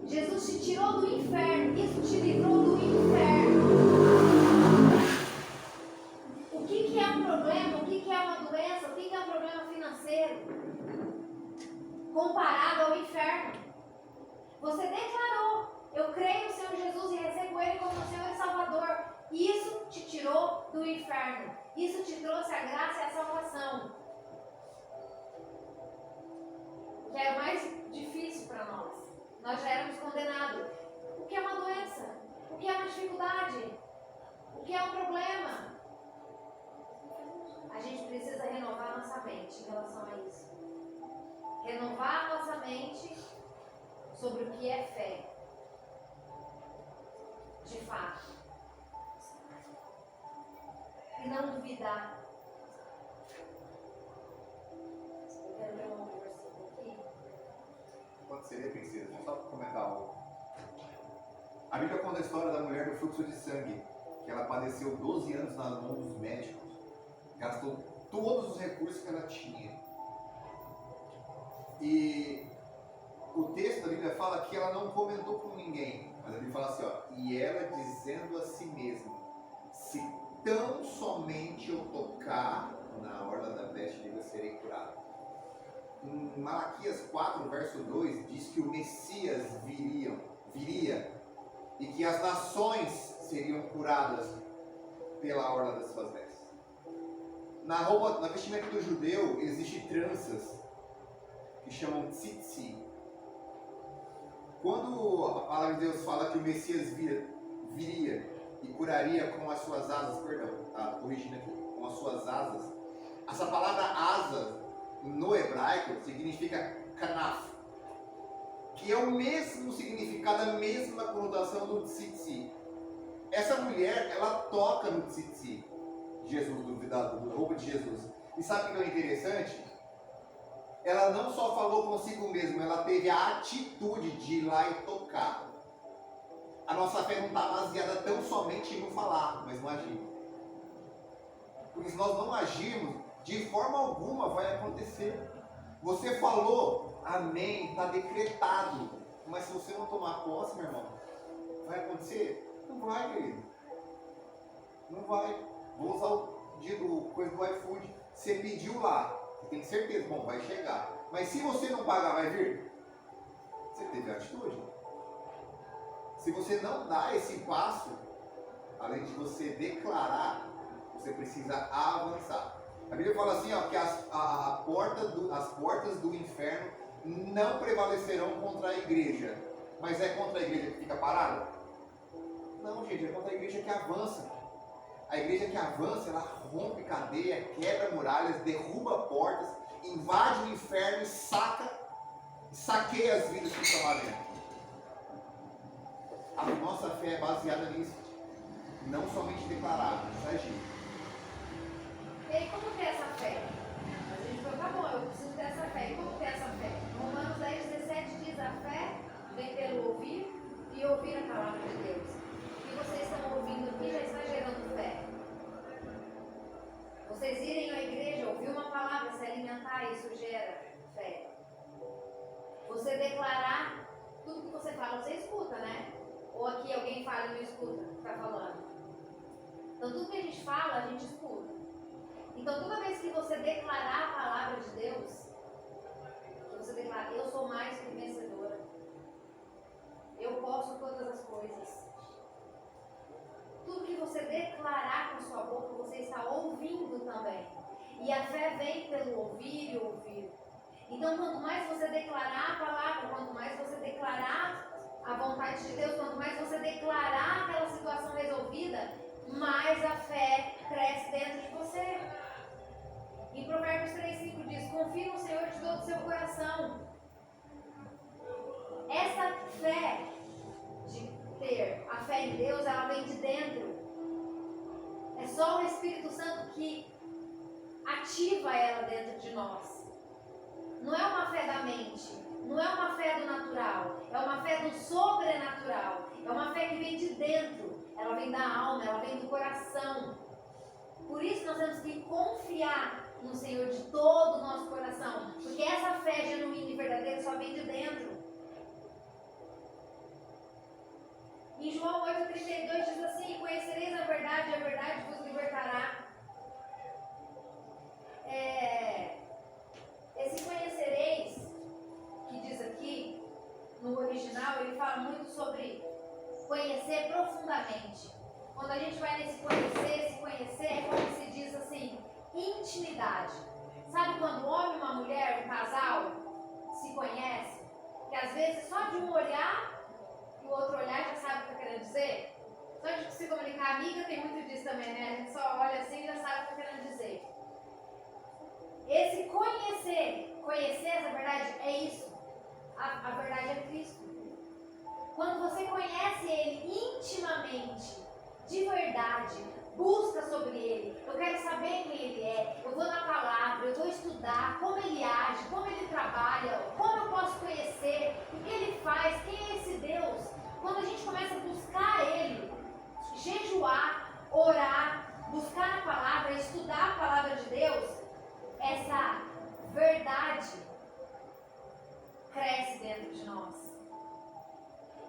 Jesus te tirou do inferno, isso te livrou do inferno. O que é um problema? O que é uma doença? O que é um problema financeiro? Comparado ao inferno. Você declarou, eu creio no Senhor Jesus e recebo Ele como Senhor e Salvador. Isso te tirou do inferno. Isso te trouxe a graça e a salvação. Quero que é uma dificuldade? O que é um problema? A gente precisa renovar nossa mente em relação a isso. Renovar nossa mente sobre o que é fé. De fato. E não duvidar. Eu quero ler um versículo aqui. Pode ser, princesa? Deixa eu só comentar algo. A Bíblia conta a história da mulher do fluxo de sangue, que ela padeceu 12 anos nas mãos dos médicos, gastou todos os recursos que ela tinha. E o texto da Bíblia fala que ela não comentou com ninguém, mas a Bíblia fala assim, ó, e ela dizendo a si mesma, se tão somente eu tocar na orla da veste dele, eu serei curado. Em Malaquias 4, verso 2, diz que o Messias viria e que as nações seriam curadas pela orla das suas vestes. Na vestimenta do judeu existem tranças que chamam tzitzi. Quando a palavra de Deus fala que o Messias viria e curaria com as suas asas, corrigindo aqui, com as suas asas, essa palavra asas no hebraico significa kanaf, que é o mesmo significado, a mesma conotação do tzitzi. Essa mulher, ela toca no tzitzi de Jesus, do roubo de Jesus. E sabe o que é interessante? Ela não só falou consigo mesma, ela teve a atitude de ir lá e tocar. A nossa fé não está baseada tão somente no falar, mas no agir. Porque se nós não agirmos, de forma alguma vai acontecer. Você falou, amém, está decretado. Mas se você não tomar posse, meu irmão, vai acontecer? Não vai, querido. Não vai. Vou usar o coisa do iFood. Você pediu lá, você tem certeza, bom, vai chegar. Mas se você não pagar, vai vir? Você teve atitude. Se você não dá esse passo, além de você declarar, você precisa avançar. A Bíblia fala assim, ó, que as portas do inferno não prevalecerão contra a igreja. Mas é contra a igreja que fica parada? Não, gente, é contra a igreja que avança. A igreja que avança, ela rompe cadeia, quebra muralhas, derruba portas, invade o inferno e saqueia as vidas que estão lá dentro. A nossa fé é baseada nisso. Não somente declarar, mas agir. E aí, como ter essa fé? A gente falou, tá bom, eu preciso ter essa fé. E como ter essa fé? Romanos 10, 17 diz, a fé vem pelo ouvir e ouvir a palavra de Deus. O que vocês estão ouvindo aqui já está gerando fé. Vocês irem à igreja, ouvir uma palavra, se alimentar, isso gera fé. Você declarar, tudo que você fala, você escuta, né? Ou aqui alguém fala e não escuta o que está falando. Então tudo que a gente fala, a gente escuta. Então toda vez que você declarar a palavra de Deus, que você declara, eu sou mais que vencedora. Eu posso todas as coisas. Tudo que você declarar com a sua boca, você está ouvindo também. E a fé vem pelo ouvir e ouvir. Então quanto mais você declarar a palavra, quanto mais você declarar a vontade de Deus, quanto mais você declarar aquela situação resolvida, mais a fé cresce dentro de você. Em Provérbios 3,5 diz, confie no Senhor de todo o seu coração. Essa fé de ter a fé em Deus, ela vem de dentro. É só o Espírito Santo que ativa ela dentro de nós. Não é uma fé da mente, não é uma fé do natural, é uma fé do sobrenatural. É uma fé que vem de dentro, ela vem da alma, ela vem do coração. Por isso nós temos que confiar no Senhor de todo o nosso coração, porque essa fé genuína e verdadeira só vem de dentro. Em João 8,32 diz assim, conhecereis a verdade vos libertará. Esse conhecereis, que diz aqui, no original, ele fala muito sobre conhecer profundamente. Quando a gente vai nesse conhecer, se conhecer, é como se diz assim, intimidade. Sabe quando um homem e uma mulher, um casal, se conhece? Que às vezes só de um olhar, e o outro olhar já sabe o que está querendo dizer? Só de se comunicar, amiga tem muito disso também, né? A gente só olha assim e já sabe o que eu tô querendo dizer. Esse conhecer essa verdade é isso. A verdade é Cristo. Quando você conhece Ele intimamente, de verdade, busca sobre Ele, eu quero saber quem Ele é, eu vou na palavra, eu vou estudar como Ele age, como Ele trabalha, como eu posso conhecer, o que Ele faz, quem é esse Deus. Quando a gente começa a buscar Ele, jejuar, orar, buscar na palavra, estudar a palavra de Deus, essa verdade cresce dentro de nós.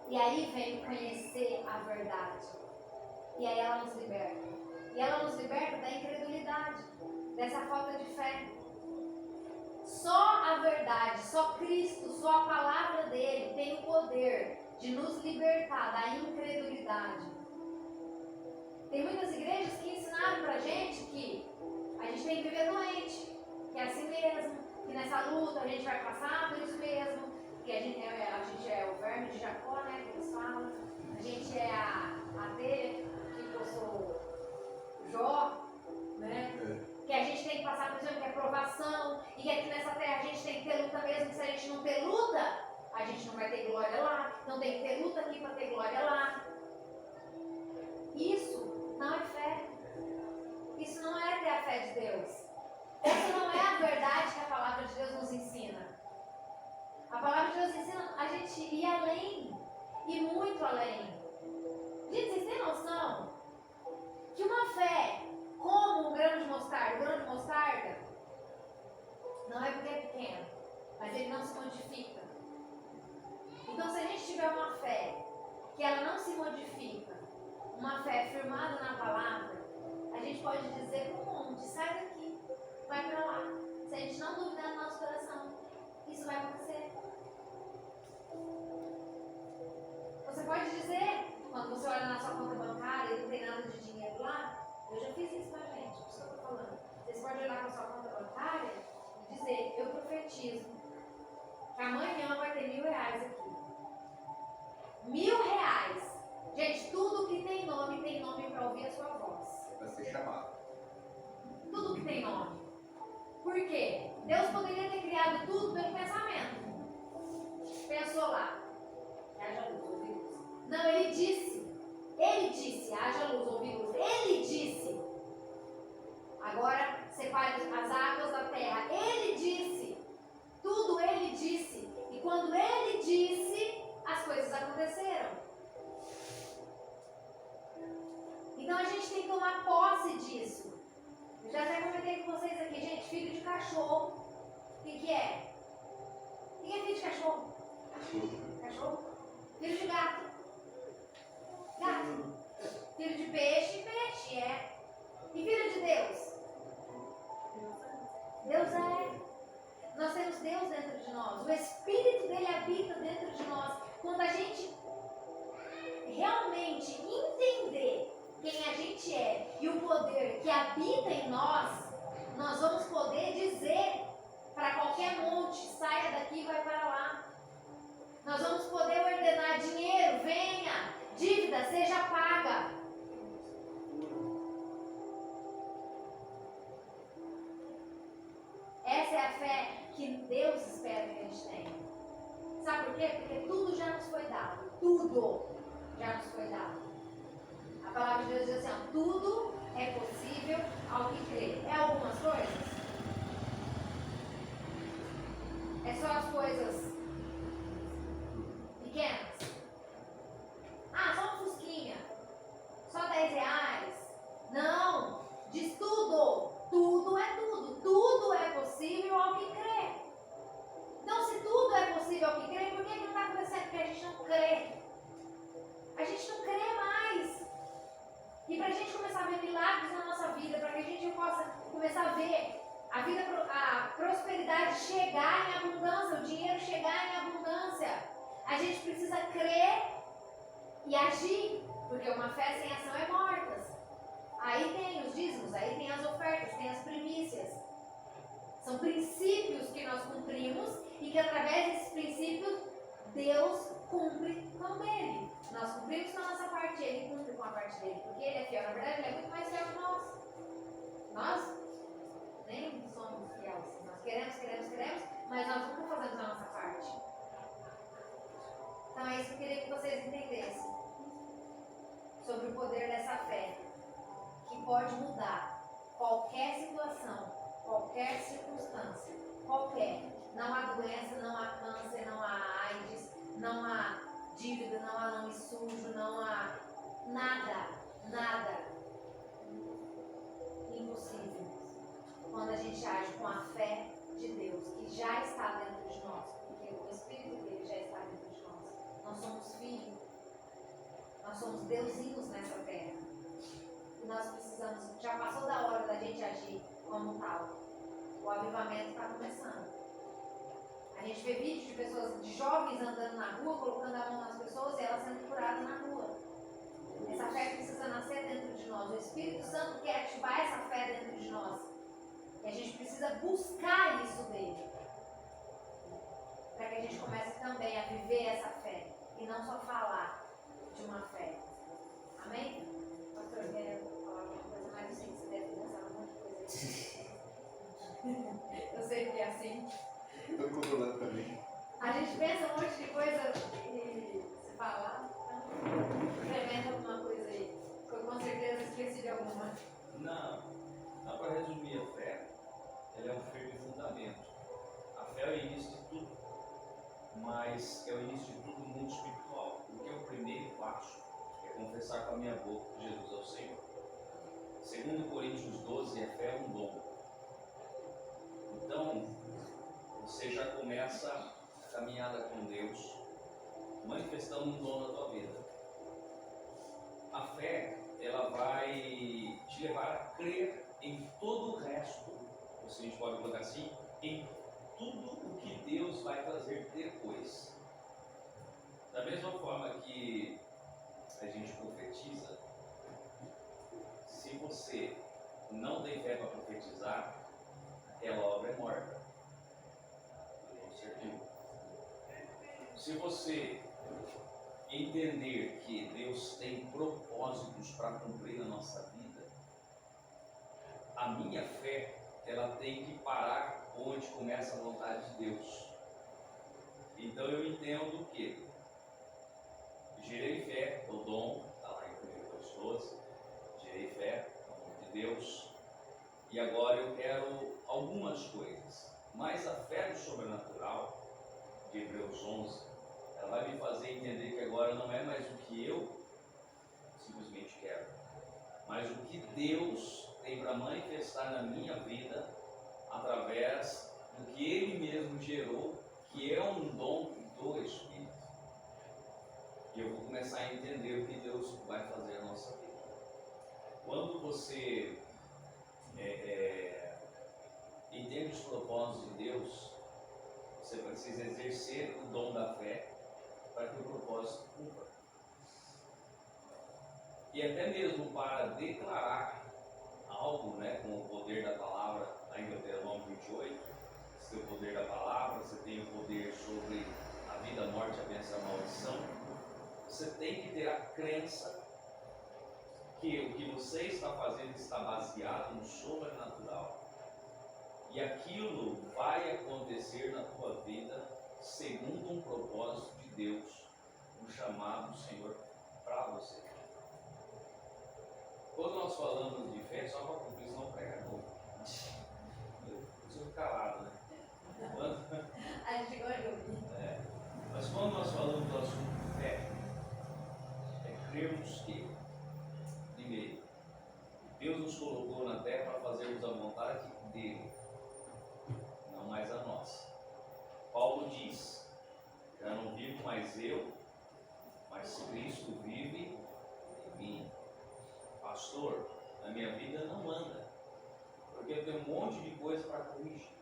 E aí vem conhecer a verdade. E aí ela nos liberta. E ela nos liberta da incredulidade, dessa falta de fé. Só a verdade, só Cristo, só a palavra dele tem o poder de nos libertar da incredulidade. Tem muitas igrejas que ensinaram pra gente que a gente tem que viver doente, que é assim mesmo, que nessa luta a gente vai passar por isso mesmo, que a gente é o verme de Jacó, né, que eles falam, a gente é a telha que possou Jó, né, que a gente tem que passar por exemplo, que é provação, e que aqui nessa terra a gente tem que ter luta mesmo, que se a gente não ter luta, a gente não vai ter glória lá, então tem que ter luta aqui para ter glória lá. Isso não é fé. Isso não é ter a fé de Deus. Essa não é a verdade que a palavra de Deus nos ensina. A palavra de Deus ensina a gente ir além, e muito além. Gente, vocês têm noção que uma fé como o grão de mostarda, não é porque é pequeno, mas ele não se modifica. Então se a gente tiver uma fé que ela não se modifica, uma fé firmada na palavra, a gente pode dizer para o monte, sai daqui, vai para lá. Se a gente não duvidar no nosso coração, isso vai acontecer. Você pode dizer, quando você olha na sua conta bancária e não tem nada de dinheiro lá, eu já fiz isso com a gente, por isso que eu estou falando. Você pode olhar para sua conta bancária e dizer, eu profetizo que amanhã vai ter R$1.000 aqui. R$1.000. Gente, tudo que tem nome para ouvir a sua voz. Vai ser chamado. Tudo que tem nome. Por quê? Deus poderia ter criado tudo pelo pensamento. Pensou lá. Haja luz, ouvi luz. Não, ele disse, haja luz, ouvi luz. Ele disse. Agora, separe as águas da terra. Ele disse. Tudo ele disse. E quando ele disse, as coisas aconteceram. Então a gente tem que tomar posse disso. Eu já até comentei com vocês aqui, gente, filho de cachorro. O que é? O que é filho de cachorro? Cachorro? Filho de gato. Gato. Filho de peixe, peixe, é. E filho de Deus? Deus é. Nós temos Deus dentro de nós. O Espírito dele habita dentro de nós. Quando a gente realmente entender quem a gente é e o poder que habita em nós, nós vamos poder dizer para qualquer monte, saia daqui e vai para lá. Nós vamos poder ordenar dinheiro, venha, dívida seja paga. Essa é a fé que Deus espera que a gente tenha. Sabe por quê? Porque tudo já nos foi dado. Tudo já nos foi dado. A palavra de Deus diz assim, ó, tudo é possível ao que crê. É algumas coisas? É só as coisas pequenas? Ah, só um fusquinha. Só R$10. Não. Diz tudo. Tudo é tudo. Tudo é possível ao que crê. Então, se tudo é possível ao que crê, por que não está acontecendo? Porque a gente não crê. A gente não crê mais. E para a gente começar a ver milagres na nossa vida, para que a gente possa começar a ver a prosperidade chegar em abundância, o dinheiro chegar em abundância, a gente precisa crer e agir, porque uma fé sem ação é morta. Aí tem os dízimos, aí tem as ofertas, tem as primícias. São princípios que nós cumprimos e que através desses princípios Deus cumpre com dele. Nós cumprimos com a nossa parte, ele cumpre com a parte dele, porque ele é fiel. Na verdade, ele é muito mais fiel que nós. Nós nem somos fiéis. Nós queremos, mas nós nunca fazemos a nossa parte. Então é isso que eu queria que vocês entendessem sobre o poder dessa fé, que pode mudar qualquer situação, qualquer circunstância, qualquer. Não há doença, não há câncer, não há AIDS, não há dívida, não há nome sujo, não há nada impossível quando a gente age com a fé de Deus, que já está dentro de nós, porque o Espírito dele já está dentro de nós. Nós somos filhos, nós somos deusinhos nessa terra. E nós precisamos, já passou da hora da gente agir como tal. O avivamento está começando. A gente vê vídeos de pessoas, de jovens andando na rua, colocando a mão nas pessoas e elas sendo curadas na rua. Essa fé precisa nascer dentro de nós. O Espírito Santo quer ativar essa fé dentro de nós. E a gente precisa buscar isso dele. Para que a gente comece também a viver essa fé. E não só falar de uma fé. Amém? Pastor, eu quero falar alguma coisa, mas eu sei que você deve pensar um monte de coisa aí. Eu sei que é assim. Estou me controlando também. A gente pensa um monte de coisa e se falar, então implementa alguma coisa aí. Eu com certeza esqueci de alguma. Não, dá para resumir a fé. Ela é um firme fundamento. A fé é o início de tudo, mas é o início de tudo no mundo espiritual. Porque é o primeiro passo é confessar com a minha boca que Jesus é o Senhor. Segundo Coríntios 12, a fé é um dom. Então, você já começa a caminhada com Deus, manifestando um dom na tua vida. A fé, ela vai te levar a crer em todo o resto, ou se a gente pode colocar assim, em tudo o que Deus vai trazer depois. Da mesma forma que a gente profetiza, se você não tem fé para profetizar, aquela obra é morta. Se você entender que Deus tem propósitos para cumprir na nossa vida, a minha fé, ela tem que parar onde começa a vontade de Deus. Então eu entendo que gerei fé, o dom, está lá em 1 Coríntios 12, gerei fé, o nome de Deus, e agora eu quero algumas coisas, mas a fé do sobrenatural, de Hebreus 11, ela vai me fazer entender que agora não é mais o que eu simplesmente quero, mas o que Deus tem para manifestar na minha vida através do que Ele mesmo gerou, que é um dom do Espírito. E eu vou começar a entender o que Deus vai fazer na nossa vida. Quando você entende os propósitos de Deus, você precisa exercer o dom da fé para que o propósito cumpra. E até mesmo para declarar algo, né, com o poder da palavra, lá em Deuteronômio 28, você tem o poder da palavra, você tem o poder sobre a vida, a morte, a bênção e a maldição. Você tem que ter a crença que o que você está fazendo está baseado no sobrenatural. E aquilo vai acontecer na tua vida segundo um propósito de Deus, um chamado do Senhor para você. Quando nós falamos de fé, só para cumprir, senão prega novo. Eu preciso calado, né? A gente gosta de ouvir. Mas quando nós falamos do assunto de fé, é crermos que, primeiro, Deus nos colocou na terra para fazermos a vontade dele, não mais a nossa. Paulo diz: já não vivo mais eu, mas Cristo vive em mim. Pastor, a minha vida não anda, porque eu tenho um monte de coisa para corrigir.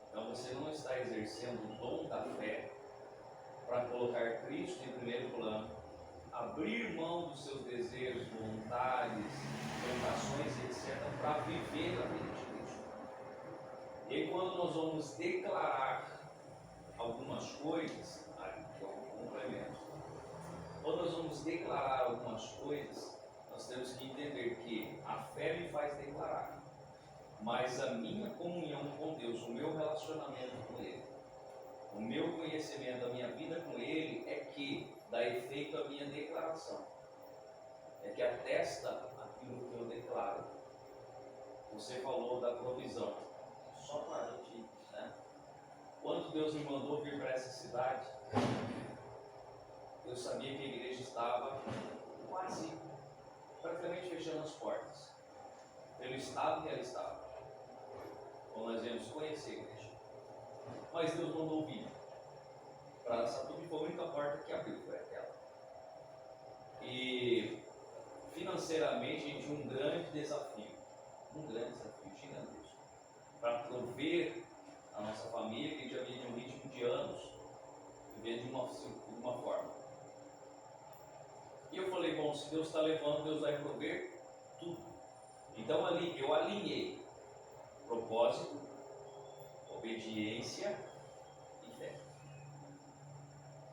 Então você não está exercendo o dom da fé para colocar Cristo em primeiro plano, abrir mão dos seus desejos, vontades, tentações, etc., para viver a vida de Cristo. E quando nós vamos declarar algumas coisas, aí é um complemento. quando nós vamos declarar algumas coisas, nós temos que entender que a fé me faz declarar, mas a minha comunhão com Deus, o meu relacionamento com Ele, o meu conhecimento, a minha vida com Ele é que dá efeito à minha declaração, é que atesta aquilo que eu declaro. Você falou da provisão, só para a gente, né? Quando Deus me mandou vir para essa cidade, eu sabia que a igreja estava quase, praticamente fechando as portas, pelo estado que ela estava. Então nós viemos conhecer a igreja. Mas Deus mandou vir para Araçatuba e foi a única porta que abriu, foi aquela. E financeiramente a gente tinha um grande desafio gigantesco, para prover a nossa família, que já vinha de um ritmo de anos, viver de uma forma. E eu falei, bom, se Deus está levando, Deus vai prover tudo. Então ali eu alinhei propósito, obediência e fé.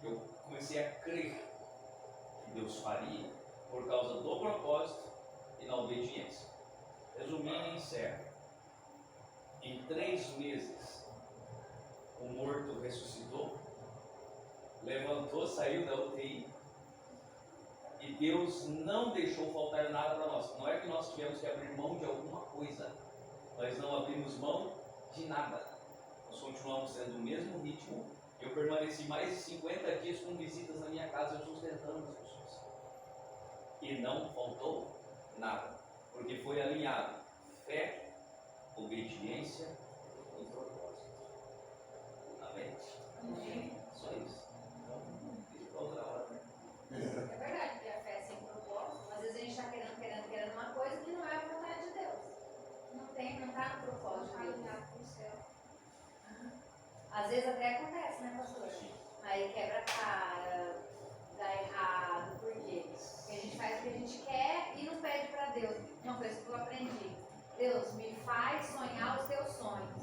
Eu comecei a crer que Deus faria por causa do propósito e da obediência. Resumindo e encerro. Em 3 meses, o morto ressuscitou, levantou, saiu da UTI, e Deus não deixou faltar nada para nós. Não é que nós tivemos que abrir mão de alguma coisa, nós não abrimos mão de nada. Nós continuamos tendo o mesmo ritmo. Eu permaneci mais de 50 dias com visitas na minha casa, sustentando as pessoas. E não faltou nada, porque foi alinhado fé, obediência e propósito. Amém? Só isso. Então, outra hora, né? É verdade, porque a fé é sem propósito. Às vezes a gente está querendo uma coisa que não é a vontade de Deus. Não está no propósito de Deus. Às vezes até acontece, né, pastor? Aí quebra a cara, dá errado, por quê? Porque a gente faz o que a gente quer e não pede para Deus. Não, foi isso que eu aprendi. Deus, me faz sonhar os teus sonhos.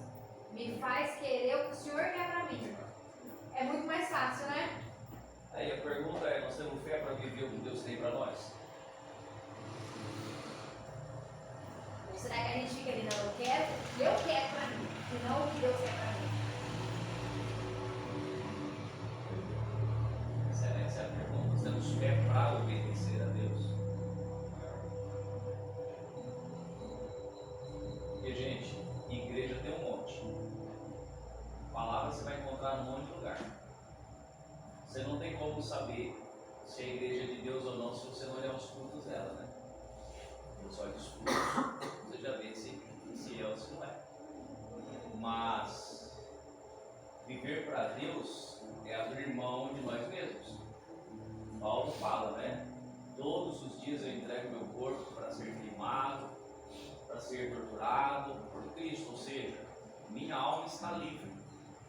Me faz querer o que o Senhor quer para mim. É muito mais fácil, né? Aí a pergunta é, nós temos fé para viver o que Deus tem para nós? Ou será que a gente fica ali, não, eu quero para mim, e não o que Deus quer para mim? Essa é a pergunta. Nós temos fé para obedecer a Deus? Porque, gente, igreja tem um monte. Palavra você vai encontrar num monte de lugar. Você não tem como saber se a igreja é de Deus ou não se você não olhar os frutos dela, né? Você olha os frutos, você já vê se é ou se não é. Mas viver para Deus é abrir mão de nós mesmos. Paulo fala, né? Todos os dias eu entrego meu corpo para ser queimado, para ser torturado por Cristo, ou seja, minha alma está livre.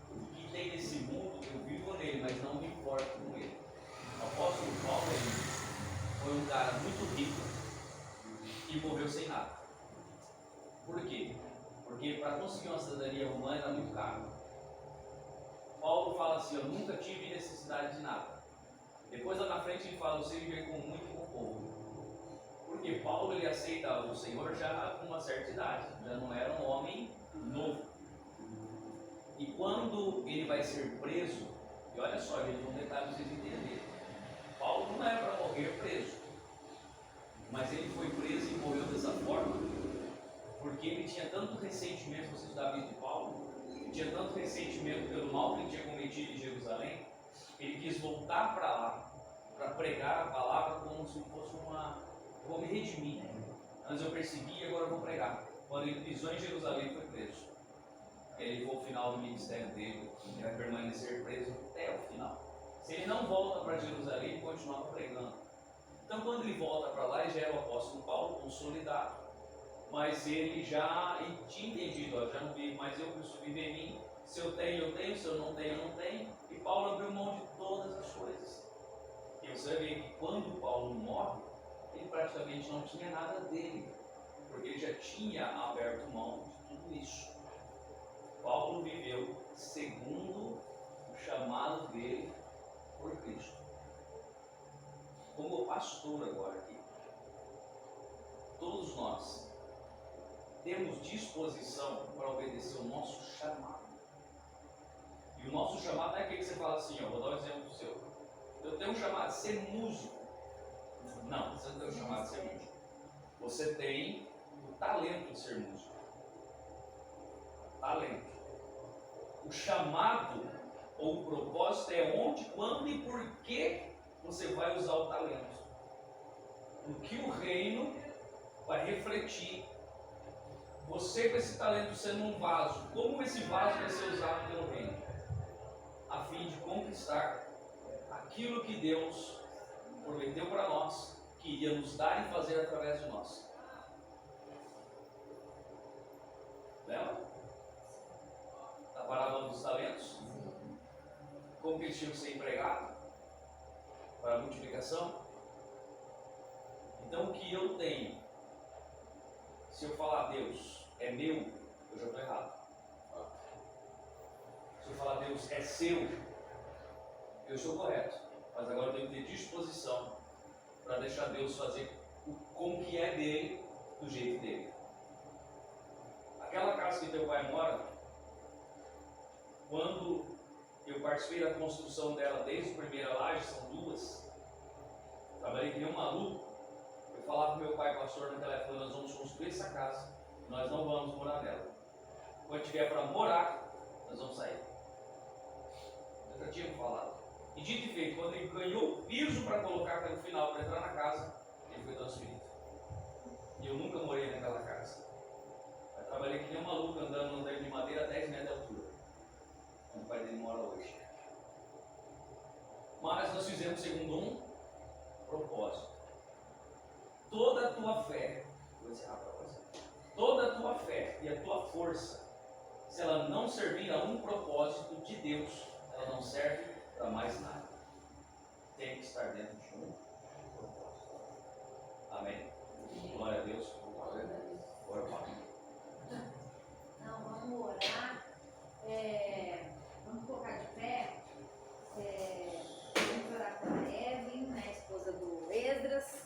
O que tem nesse mundo, eu vivo nele, mas não me importo com ele. O apóstolo Paulo foi um cara muito rico e morreu sem nada. Por quê? Porque para conseguir uma cidadania romana era muito caro. Paulo fala assim, eu nunca tive necessidade de nada. Depois lá na frente ele fala, eu sei viver com muito e com pouco. Porque Paulo ele aceita o Senhor já com uma certa idade, já não era um homem novo. E quando ele vai ser preso, e olha só, gente, um detalhe para vocês entenderem. Paulo não era para morrer preso, mas ele foi preso e morreu dessa forma, porque ele tinha tanto ressentimento, vocês da vida de Paulo, ele tinha tanto ressentimento pelo mal que ele tinha cometido em Jerusalém, ele quis voltar para lá, para pregar a palavra como se fosse eu vou me redimir. Antes eu persegui e agora eu vou pregar. Quando ele pisou em Jerusalém, foi preso. Ele foi o final do ministério dele, ele vai permanecer preso até o final. Se ele não volta para Jerusalém, ele continuava pregando. Então, quando ele volta para lá, ele já era o apóstolo Paulo, consolidado. Mas ele já tinha entendido, ó, já não vivo mais eu, Cristo vive em mim. Se eu tenho, eu tenho, se eu não tenho, eu não tenho. E Paulo abriu mão de todas as coisas. E você vê que quando Paulo morre, ele praticamente não tinha nada dele, porque ele já tinha aberto mão de tudo isso. Paulo viveu segundo o chamado dele por Cristo. temos disposição para obedecer o nosso chamado. E o nosso chamado não é aquele que você fala assim, ó, vou dar um exemplo seu. Eu tenho um chamado de ser músico. Não, você não tem um chamado de ser músico. Você tem o talento de ser músico. Talento. O chamado ou o propósito é onde, quando e por que você vai usar o talento. O que o reino vai refletir. Você com esse talento sendo um vaso, como esse vaso vai ser usado pelo reino? A fim de conquistar aquilo que Deus prometeu para nós, que iria nos dar e fazer através de nós. Lembra? Da parábola dos talentos? Como que eles tinham que ser empregados para a multiplicação? Então o que eu tenho, se eu falar Deus é meu, eu já estou errado. Se eu falar Deus é seu, eu estou correto. Mas agora eu tenho que ter disposição para deixar Deus fazer como que é dele, do jeito dele. Aquela casa que teu pai mora, quando eu participei da construção dela desde a primeira laje, são duas, trabalhei que nem um maluco. Eu falava com meu pai, pastor, no telefone, nós vamos construir essa casa, nós não vamos morar nela. Quando tiver para morar, nós vamos sair. Eu já tinha falado. E dito e feito, quando ele ganhou o piso para colocar até o final, para entrar na casa, ele foi transferido. E eu nunca morei naquela casa. Eu trabalhei que nem um maluco andando no andar de madeira a 10 metros de altura, onde o pai dele mora hoje. Mas nós fizemos segundo um propósito. Toda a tua fé, vou encerrar para você, toda a tua fé e a tua força, se ela não servir a um propósito de Deus, ela não serve para mais nada. Tem que estar dentro de um propósito. Amém? Glória a Deus. Glória a Deus. Glória a Deus. Então, vamos orar. Vamos colocar de pé. Vamos orar pela Evelyn, né, esposa do Esdras.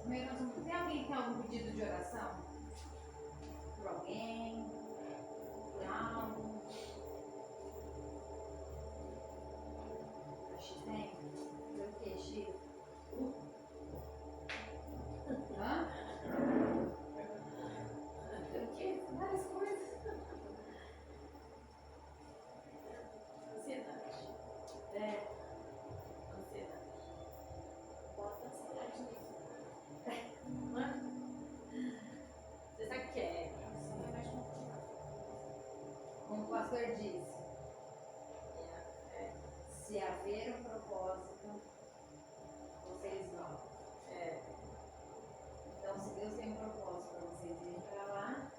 Tem alguém que tem algum pedido de oração? Por alguém? Por algo? A X tem? Por quê, X? Hã? O quê? Várias coisas. Ansiedade. Ansiedade. Bota ansiedade nisso. Você sabe o que é? Como o pastor disse, se haver um propósito, vocês vão. Então, se Deus tem um propósito para vocês irem para lá,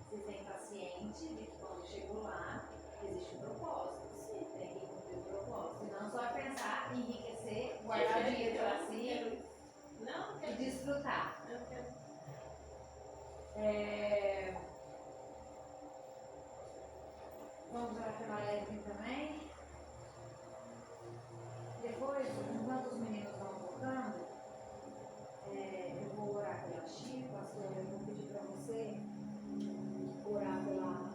vocês têm paciente de que quando chegou lá, existe um propósito. Sim, tem que cumprir o propósito. Não só pensar em enriquecer, guardar dinheiro para si Não, e desfrutar. eu quero. Vamos orar pela Evelyn também. Depois, enquanto os meninos vão voltando, eu vou orar pela Chico, pastor. Eu vou pedir para você orar pela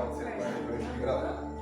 onde você guarda pra gente gravar.